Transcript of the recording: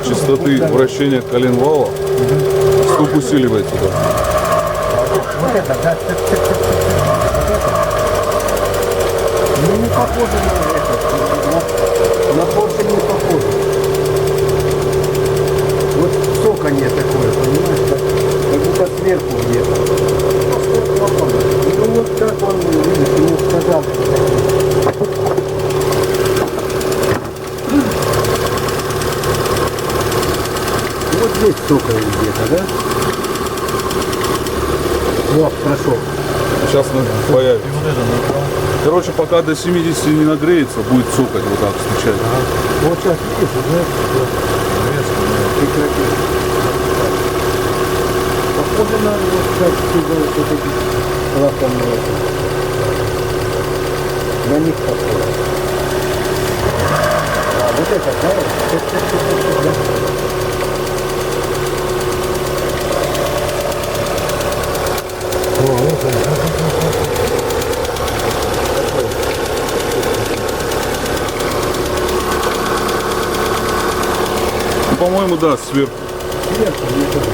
частоты вращения коленвала стук усиливается. Да. Вот это, да? Ну не похоже на это. На поршень не похоже. Вот цоканье такое, понимаешь, как будто сверху где-то. Ну вот как он, видишь, ему сказал. Вот здесь цокает где-то, да? Вот, прошел. Сейчас появится. Короче, пока до 70 не нагреется, будет цокать вот так стучать. Вот сейчас видишь, уже прекратил. Похоже на вот вот эти лакомые. На них похоже. А, вот это, да? Ну, по-моему, да, сверху. Сверху, мне кажется.